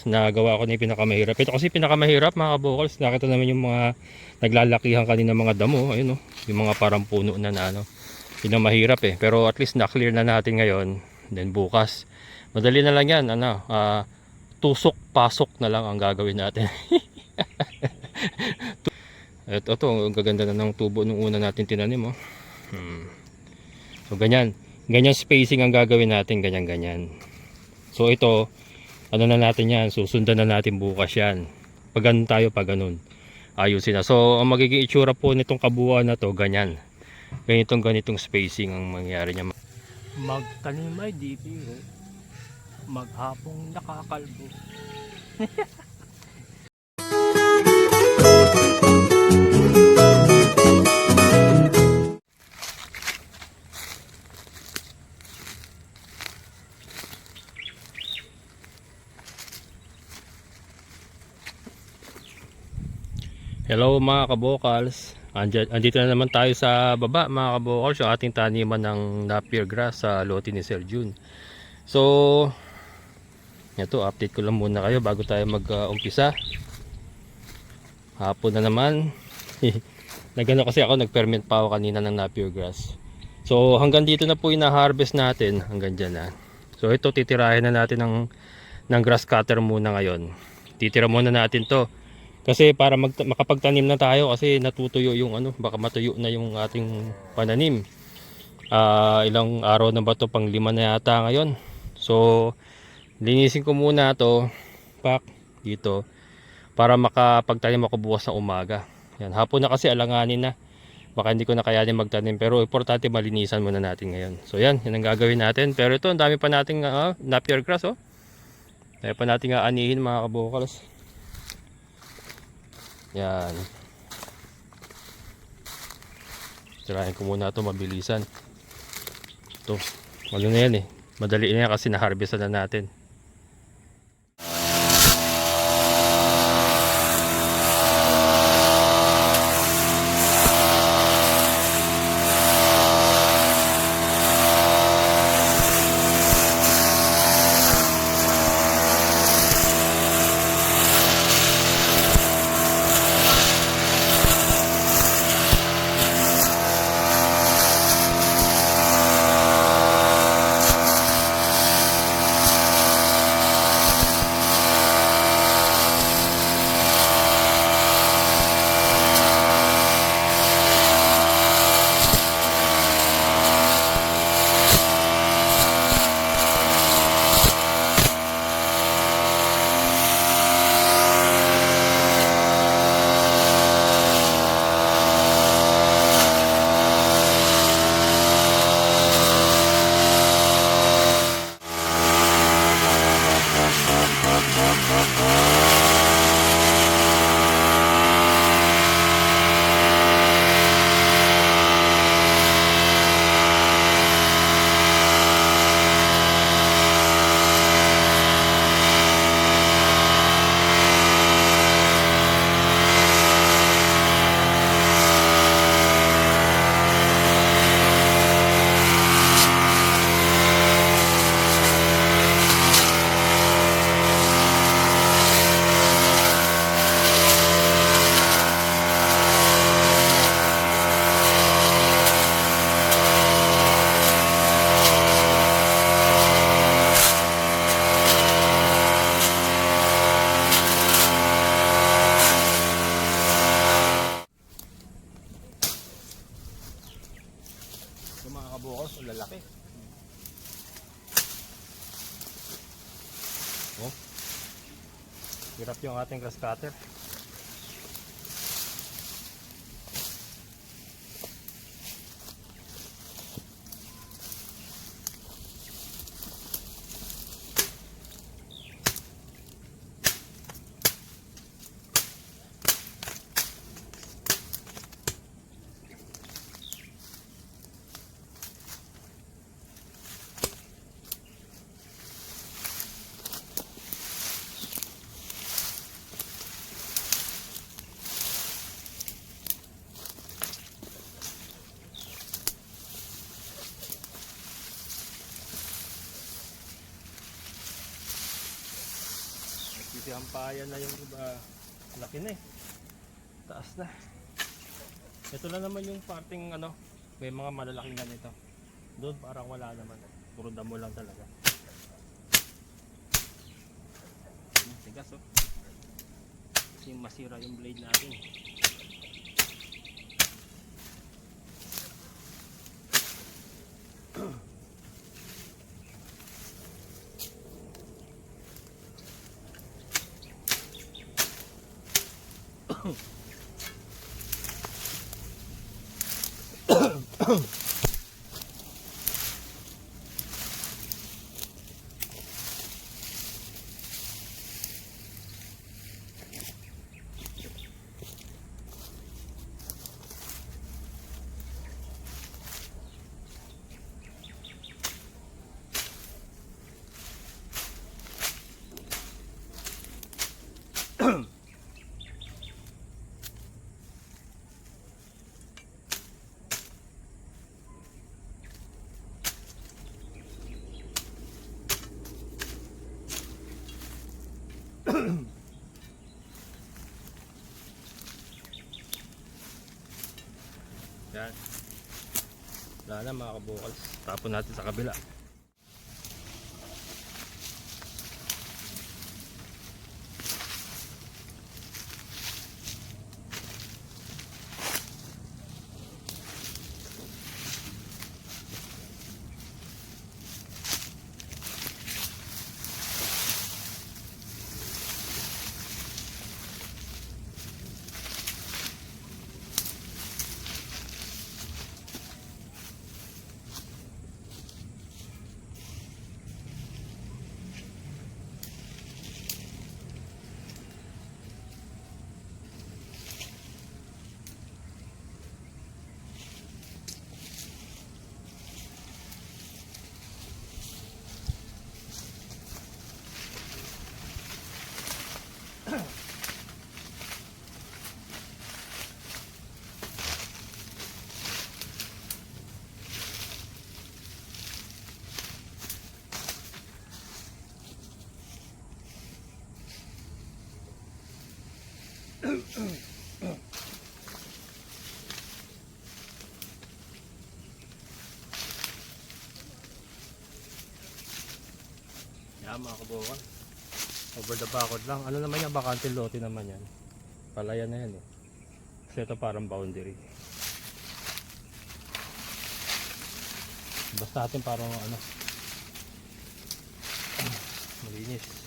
kabukals, nagawa ko na yung pinakamahirap. Ito kasi pinakamahirap mga kabukals. Nakita naman yung mga naglalakihan kanina mga damo. Ayun, yung mga parang puno na ano. Yun ang mahirap eh. Pero at least na-clear na natin ngayon. Then bukas, madali na lang yan. Tusok, pasok na lang ang gagawin natin. Ito, ang gaganda na ng tubo nung una natin tinanim. So ganyan. Ganyan spacing ang gagawin natin. Ganyan. So ito, ano na natin yan, susundan na natin bukas yan. Pag ganun tayo, pag ganun, ayusin na. So ang magiging itsura po nitong kabuuan na to, ganyan. Ganitong spacing ang mangyari niya. Magtanim ay di biro, maghapong nakakalbo. Hello mga kabokals, andito na naman tayo sa baba mga kabokals, yung ating taniman ng Napier grass sa lote ni Sir June. So ito, update ko lang muna kayo bago tayo mag-umpisa. Hapon na naman. Nagano kasi ako, nag-ferment pa ako kanina ng Napier grass. So hanggang dito na po ina-harvest natin, hanggang dyan na. So ito, titirahin na natin ng grass cutter muna ngayon. Titira muna natin to kasi para makapagtanim na tayo, kasi natutuyo yung baka matuyo na yung ating pananim. Ilang araw na ba to, pang 5 na yata ngayon. So linisin ko muna to pak dito para makapagtanim ako bukas na umaga. Yan, hapon na kasi, alanganin na, baka hindi ko na kayanin magtanim, pero importante malinisan muna natin ngayon. So yan ang gagawin natin. Pero ito, ang dami pa nating Napier grass. Dami pa nating aanihin mga kabokals. Yan. Tirahin ko muna ito, mabilisan. Ito, ano na yan madali na yan kasi na-harvest na natin. Yung mga kabukos, lalaki. Hirap yung ating grass cutter. Kasi hampayan na yung iba. Laki na eh. Taas na. Ito lang naman yung parting ano, may mga malalaking ganito. Doon parang wala naman. Puro damo lang talaga. Tigas oh. Kasi masira yung blade natin. Yan. Wala na mga kabukals. Tapon natin sa kabila. Yan mga kabukals. Over the backward lang. Ano naman yan? Bakante lote naman yan. Palayan na yan eh. Kasi ito parang boundary. Basta natin parang ano. Malinis.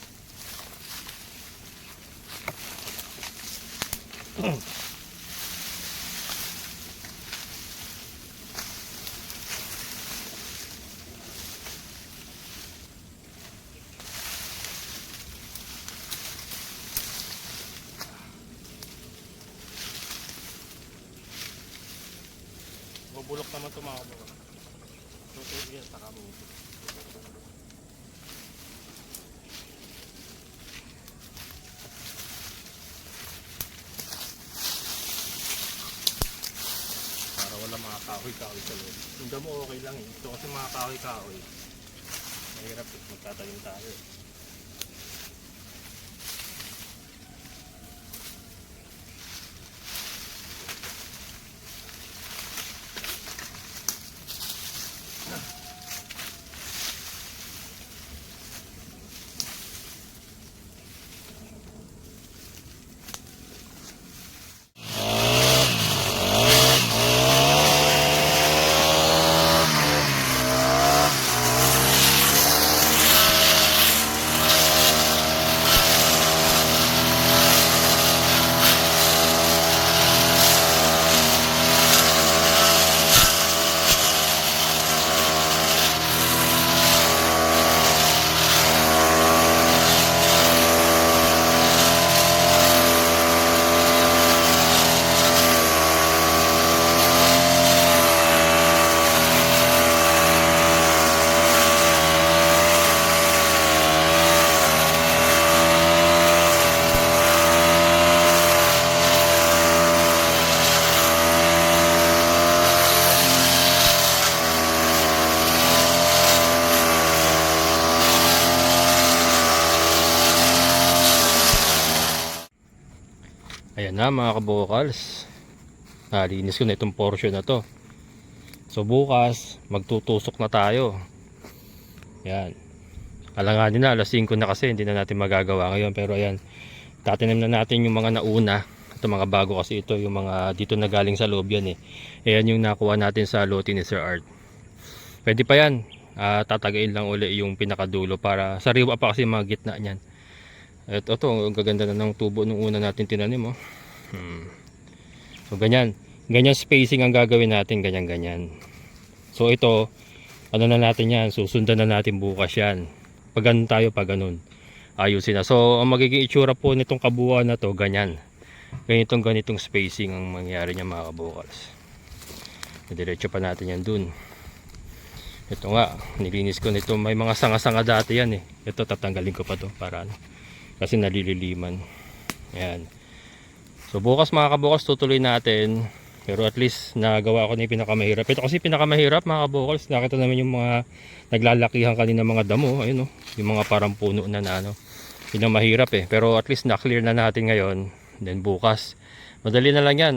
Bubulok naman ito mga kabukals. Tutulog yan sa kamuti. Para wala mga kahoy-kahoy sa loob. Yung damo okay lang eh. Ito kasi mga kahoy-kahoy. Mahirap eh. Magtatanim tayo eh. Ayan na mga kabukals. Nalinis ko na itong portion na to. So bukas, magtutusok na tayo. Yan. Alanganin na, alas 5 na kasi, hindi na natin magagawa ngayon. Pero ayan, tatanim na natin yung mga nauna. Ito mga bago kasi ito, yung mga dito na galing sa loob yan eh. Ayan yung nakuha natin sa lote ni Sir Art. Pwede pa yan. Tatagain lang uli yung pinakadulo para sariwa pa kasi yung mga gitna niyan. Ito, ang gaganda na ng tubo nung una natin tinanim oh. So ganyan spacing ang gagawin natin, ganyan. So ito, ano na natin yan, susundan na natin bukas yan. Pag ganun tayo, pag ganun, ayusin na. So ang magiging itsura po nitong kabuuan na to, ganyan. Ganitong spacing ang mangyari niya mga kabukals. Diretso pa natin yan dun. Ito nga, nilinis ko nito, may mga sanga-sanga dati yan eh. Ito tatanggalin ko pa to para kasi nalililiman. Ayan. So bukas mga kabukals tutuloy natin. Pero at least nagawa ko na yung pinakamahirap. Ito kasi pinakamahirap mga kabukals. Nakita naman yung mga naglalakihan kanina mga damo. Ayun, yung mga parang puno na ano. Yun ang mahirap eh. Pero at least na-clear na natin ngayon. Then bukas, madali na lang yan.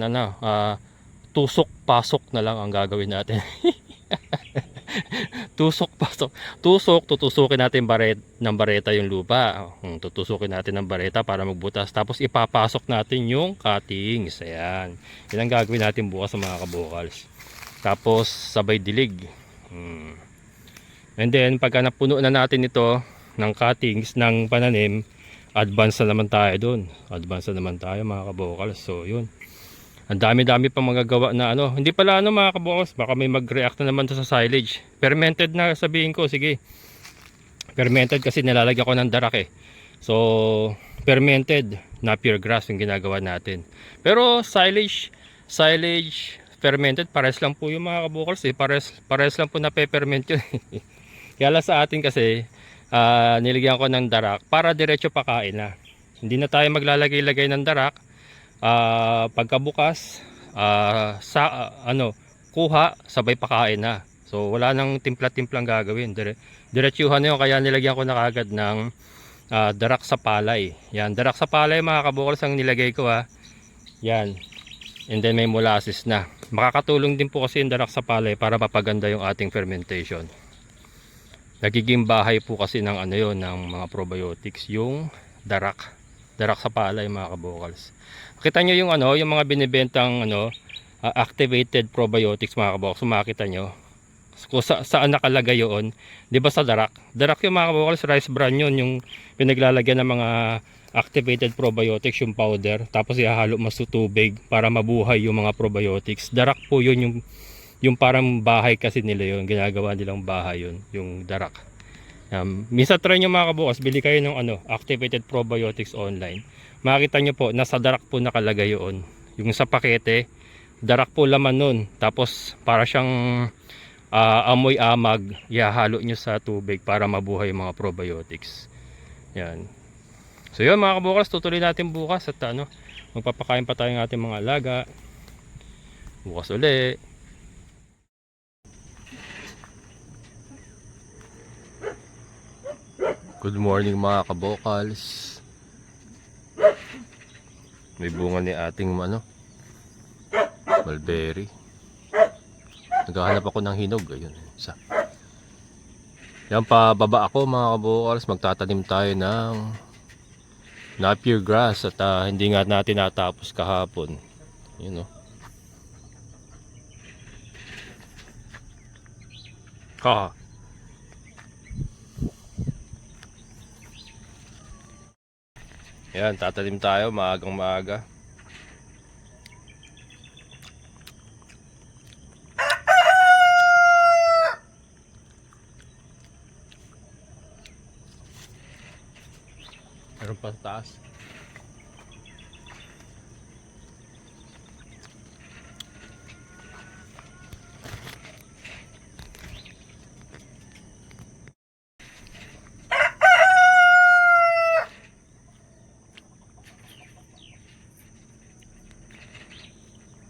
Tusok, pasok na lang ang gagawin natin. Tusok, pasok. Tutusukin natin ng bareta yung lupa. Tutusukin natin ng bareta para magbutas. Tapos ipapasok natin yung cuttings. Ayan. Yan ang gagawin natin bukas sa mga kabukals. Tapos sabay dilig. And then pagka napuno na natin ito ng cuttings, ng pananim, advance na naman tayo dun. Advance na naman tayo mga kabukals. So yun. Ang dami-dami pang magagawa na ano. Hindi pala ano mga kabukals, baka may mag-react na naman to sa silage. Fermented na sabihin ko, sige. Fermented kasi nilalagyan ko ng darak eh. So, fermented Napier grass yung ginagawa natin. Pero silage, fermented, pares lang po yung mga kabukals eh. Pares lang po na peppermint yun. Kaya lang sa atin kasi, nilagyan ko ng darak para diretso pakain na. Hindi na tayo maglalagay-lagay ng darak. Pagkabukas kuha sabay pakain na. So wala nang timpla-timplang gagawin, diretsuhan na yun. Kaya nilagyan ko na kagad ng darak sa palay. Yan, darak sa palay mga kabukals ang nilagay ko yan. And then may molasses na. Makakatulong din po kasi yung darak sa palay para mapaganda yung ating fermentation. Nagiging bahay po kasi ng ano yun, ng mga probiotics yung darak sa palay mga kabukals. Kita nyo yung ano, yung mga binibentang ano, activated probiotics mga kabukals. Makita nyo kung saan nakalagay yun, di ba sa darak yung mga kabukals, rice bran yun, yung pinaglalagyan ng mga activated probiotics, yung powder, tapos ihahalo mo sa tubig para mabuhay yung mga probiotics. Darak po yun, yung parang bahay kasi nila yun, ginagawa nilang bahay yun, yung darak. Minsan try nyo mga kabukals, bili kayo ng ano, activated probiotics online. Makita nyo po, nasa darak po nakalagay yun. Yung sa pakete, darak po laman nun. Tapos para siyang amoy amag, ihahalo nyo sa tubig para mabuhay yung mga probiotics. Yan. So yun mga kabukals, tutuloy natin bukas at ano, magpapakain pa tayo ng ating mga alaga. Bukas ulit. Good morning mga kabukals. May bunga ni ating ano, mulberry. Naghahanap ako ng hinog. Ayun, isa. Yan, pababa ako mga kabukals. Magtatanim tayo ng Napier grass at hindi nga natin natapos kahapon. Yun Yan, tatanim tayo maagang maaga. Meron pa sa taas.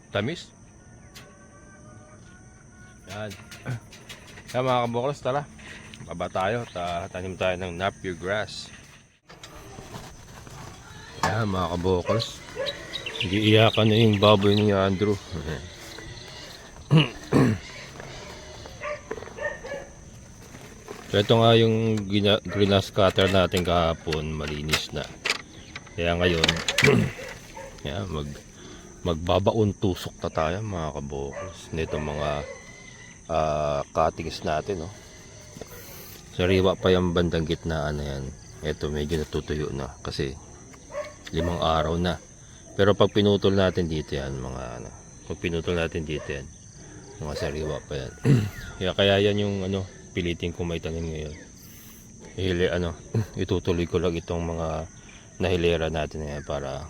Tamis. Yan. Yan mga kabukals, tara. Baba tayo, tanim tayo ng Napier grass. Yan mga kabukals. Iiyakan na yung baboy ni Andrew. Ayan. So ito nga yung greenhouse cutter natin kahapon, malinis na. Kaya ngayon, yeah, magbabaon tusok na tayo mga kabokos. Nito mga cuttings natin, no. Sariwa pa yung bandang gitnaan na yan. Ito medyo natutuyo na kasi 5 araw na. Pero pag pinutol natin dito yan, pag pinutol natin dito yan, mga sariwa pa yan. kaya yan yung pilitin ko may tanim ngayon. Itutuloy ko lang itong mga nahilera natin ngayon para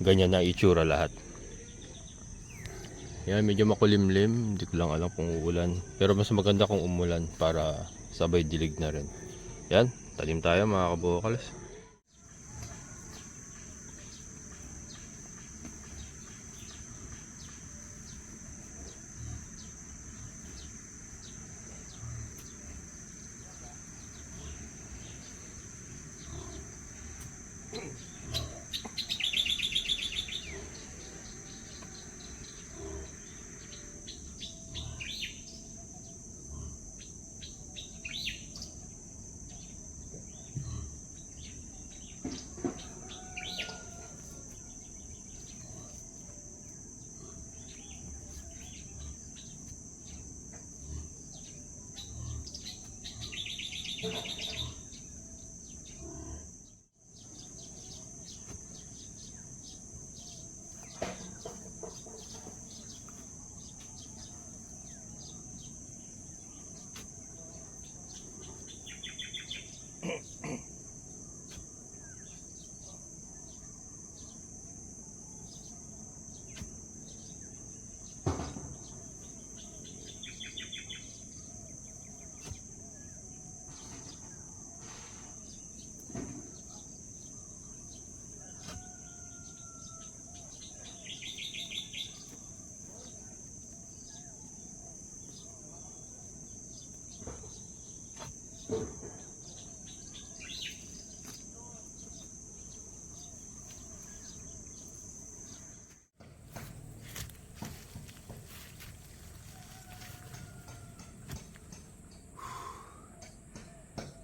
ganyan na itsura lahat. Yan, medyo makulimlim, hindi ko lang alam kung uulan. Pero mas maganda kung umulan para sabay dilig na rin. Yan, tanim tayo mga kabokals.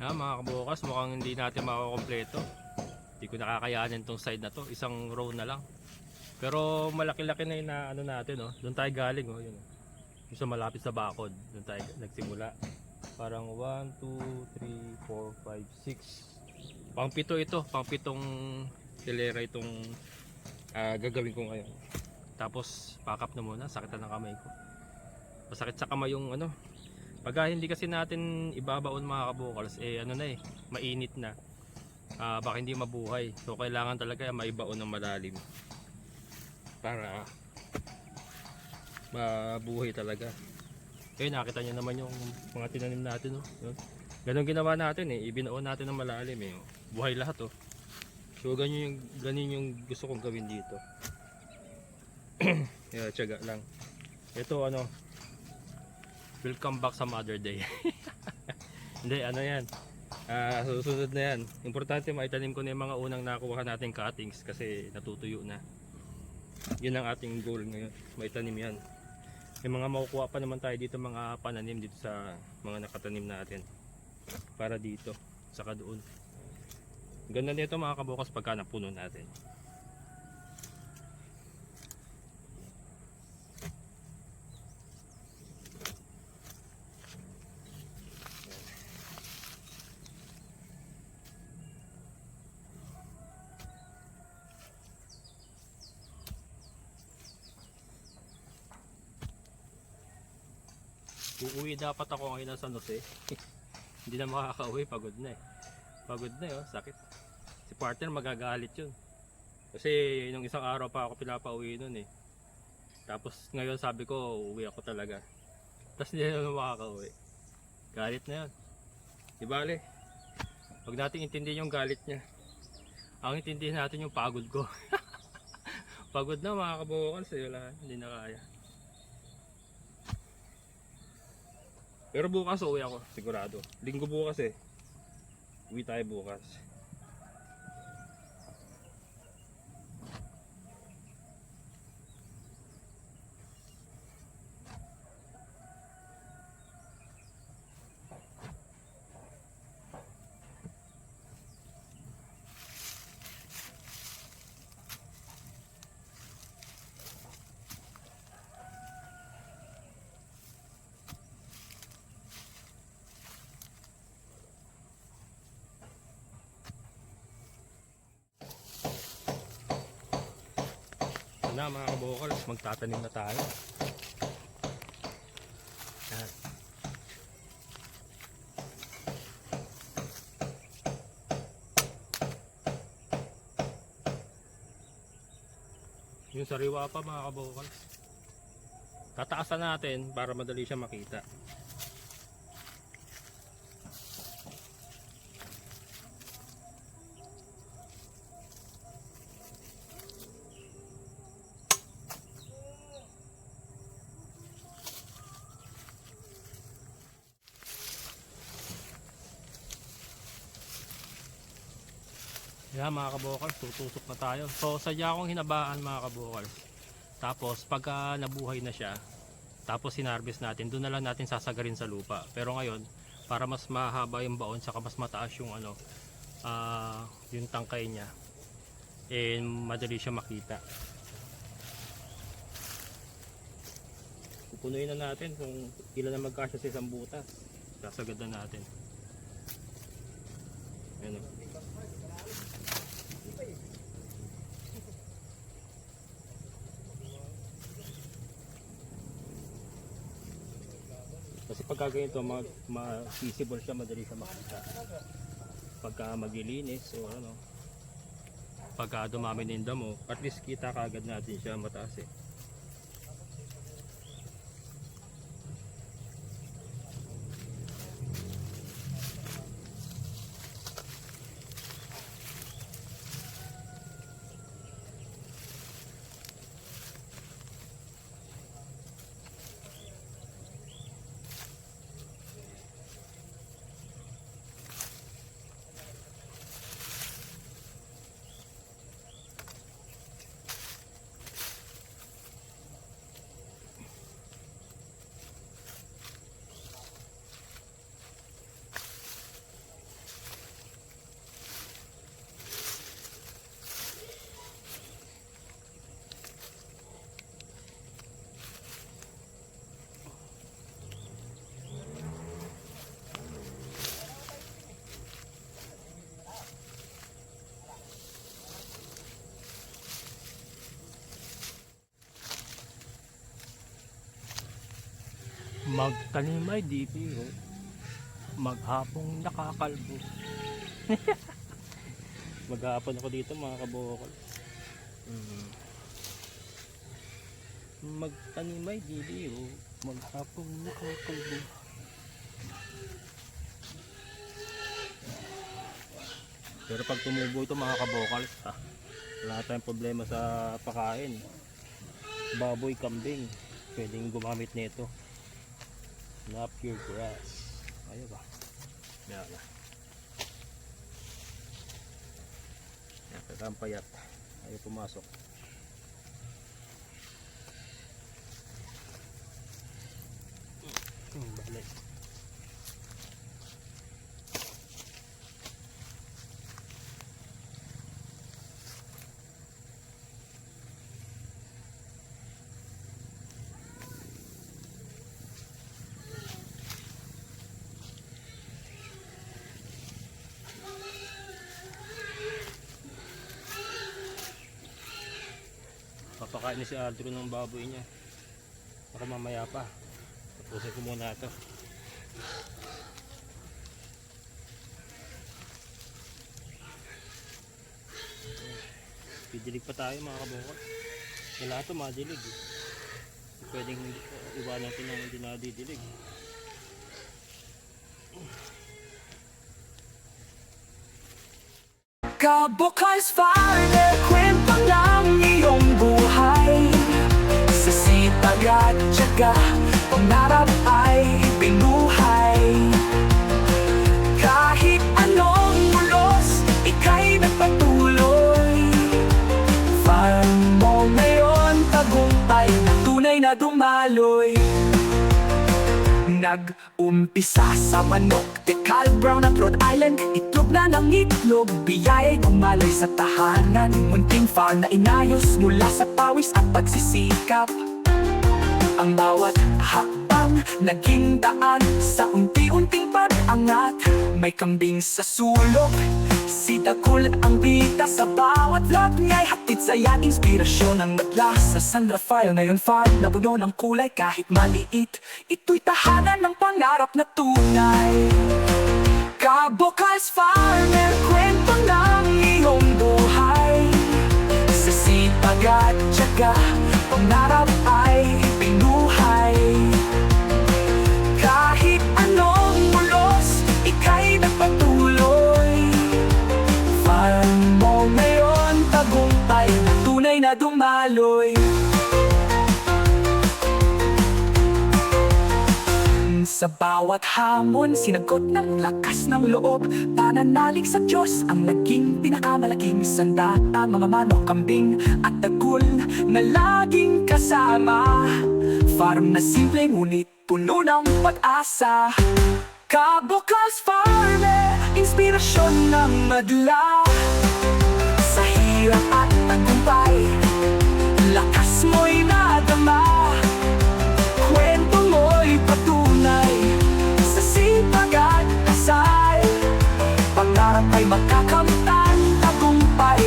Mga kabukas, mukhang hindi natin makakompleto. Hindi ko nakakayanin tong side na to, isang row na lang. Pero malaki-laki na yung natin, oh. Doon tayo galing, oh, yun. Yung sa malapit sa bakod, doon tayo nagsimula. Parang 1, 2, 3, 4, 5, 6. Pang-pito ito, pang-pitong hilera itong gagawin ko ngayon. Tapos pack up na muna, sakit na ng kamay ko. Masakit sa kamay yung pag hindi kasi natin ibabaon mga kabukals, mainit na. Baka hindi mabuhay. So kailangan talaga maibaon ng malalim para mabuhay talaga. Okay, nakita nyo naman yung mga tinanim natin, oh. Ganun ginawa natin, ibinaon natin ng malalim, oh. Buhay lahat, oh. So ganyan yung gusto kong gawin dito. Yeah, tiyaga lang. Ito welcome back sa Mother Day. Hindi, yan. Susunod na yan. Importante maitanim ko na yung mga unang nakuha nating cuttings kasi natutuyo na. Yun ang ating goal ngayon. Maitanim yan. May mga makukuha pa naman tayo dito, mga pananim dito sa mga nakatanim natin. Para dito, saka doon. Ganda nito mga kabukas pagka napuno natin. Uuwi dapat ako ngayon sa San Jose. Hindi na makakauwi, pagod na Pagod na sakit. Si partner magagalit yun. Kasi nung isang araw pa ako pinapauwi nun Tapos ngayon sabi ko, uuwi ako talaga. Tapos hindi na makakauwi. Galit na yun. Di bale, huwag natin intindihin yung galit niya. Ang intindihin natin yung pagod ko. Pagod na mga kabukals, wala, hindi na kaya. Pero bukas uwi ako, sigurado. Linggo bukas Uwi tayo bukas. na mga kabokal, magtatanim na tayo. Yan. Yung sariwa pa mga kabokal, tataasan natin para madali siya makita. Yan mga kabokal, tutusok na tayo. So sadya akong hinabaan mga kabokal. Tapos pagka nabuhay na siya, tapos sinarvest natin, doon na lang natin sasagarin sa lupa. Pero ngayon, para mas mahaba yung baon, saka mas mataas yung yung tangkay niya, madali siya makita. Pupunuin na natin kung ilan na magkasya sa isang butas. Sasagad na natin. Ayan o. Kasi pagka ganito, visible siya, madali siya makita. Pagka maglilinis o ano, pagka dumami na yung damo, at least kita kaagad natin siya mataas eh. Magtanim ay di biro, maghapong nakakalbo. Maghapon ako dito mga kabokal. Magtanim ay di biro, maghapong nakakalbo. Pero pag tumubo ito mga kabokal, wala tayong problema sa pakain. Baboy, kambing, pwedeng gumamit nito. Napier grass. Ayaw ba? Yan na. Yan, kakampayat. Ayaw pumasok. Balik. Papakain ni si Aldro ng baboy niya. Baka mamaya pa. Tapusin ko muna ito. Didilig pa tayo mga kabukal. Kailangan ito madilig eh. Pwedeng iwanan natin ng hindi nadidilig. Kabukals Farmer, kwento ng iyong buhay. Sa sipag at tiyaga, pangarap ay binuhay. Kahit anong ulos, ika'y nagpatuloy. Farm mo ngayon, tagumpay na tunay na dumaloy. Nag-umpisa sa manok, Decal Brown at Rhode Island. Itlog na ng itlog, biyaya'y gumalay sa tahanan. Munting farm na inayos mula sa pawis at pagsisikap. Ang bawat hakbang naging daan sa unti-unting pag-angat. May kambing sa sulok, Si Dagul ang bida sa bawat vlog niya'y hatid saya inspirasyon ang nagla sa San Rafael na yun farm na puno ng kulay kahit maliit. Ito'y tahanan ng pangarap na tunay. Kabocals Farmer, kwento ng iyong buhay. Sa sipag at tiyaga, pangarap ay pinuhay. Kahit anong ulos, ika'y nagpatuloy. Farm mo ngayon, tagumpay, tunay na dumaloy. Sa bawat hamon, sinagot ng lakas ng loob. Pananalig sa Diyos ang naging pinakamalaking sandata. Mga manok, kambing at dagul na laging kasama. Farm na simple ngunit puno ng pag-asa. Kabocals Farmer, inspirasyon ng madla. Sa hirap at tagumpay, lakas mo'y nadama. Kwento mo'y patunay sa sipag at kasal. Pangarap ay makakamtan, tagumpay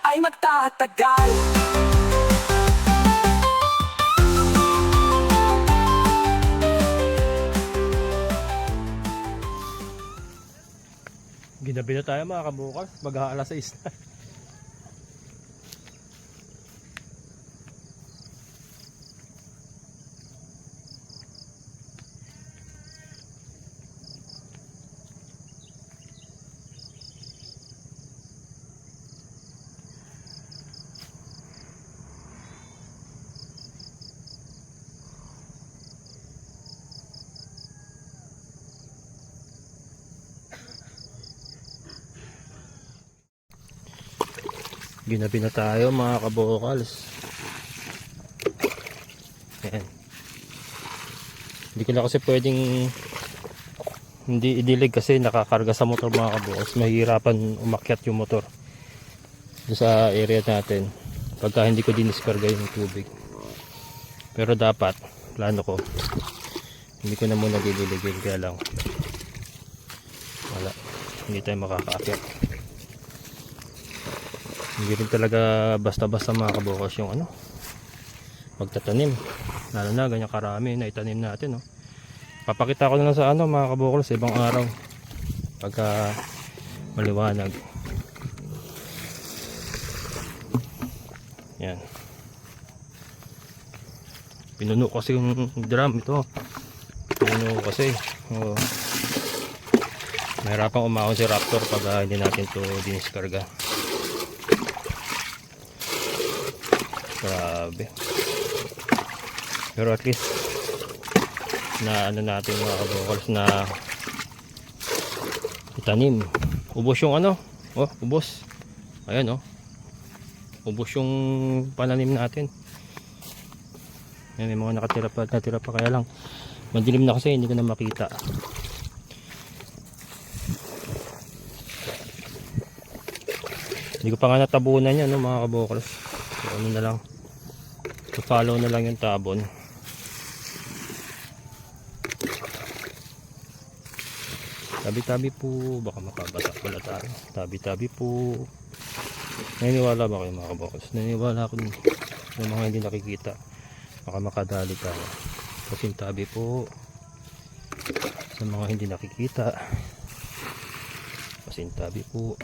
ay magtatagal. Ginabi na tayo mga kabukals, mag-aalas 6 na. Ginabi na tayo mga kabukals. Ayan. Hindi ko na kasi pwedeng hindi idilig kasi nakakarga sa motor mga kabukals. Mahirapan umakyat yung motor sa area natin pagka hindi ko diniskarga yung tubig. Pero dapat, plano ko, hindi ko na muna didiligin, kaya lang wala, hindi tayo makakaakyat. Hindi rin talaga basta-basta mga kabukals yung magtatanim, lalo na ganyan karami na itanim natin, no? Papakita ko na lang sa mga kabukals sa ibang araw pagka maliwanag. Yan, pinuno kasi yung drum ito, pinuno kasi mahirapang umahon si Raptor pag hindi natin to diniskarga. Grabe. Pero at least na natin mga kabukals na itanim. Ubos yung ubos. Ayan ubos yung pananim natin. Ayan, may mga natira pa kaya lang madilim na kasi hindi ko na makita. Hindi ko pa nga natabunan yan mga kabukals. So, na lang, follow na lang yung tabon. Tabi-tabi po, baka mapabasa pala tayo. Tabi-tabi po. Naniniwala ba kayo mga kabukals? Naniniwala ako ng mga hindi nakikita, baka makadali tayo. Pasintabi po sa mga hindi nakikita. Pasintabi po.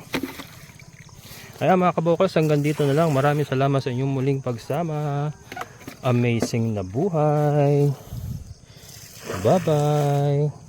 Kaya mga kabukals, hanggang dito na lang. Maraming salamat sa inyong muling pagsama. Amazing na buhay. Bye bye.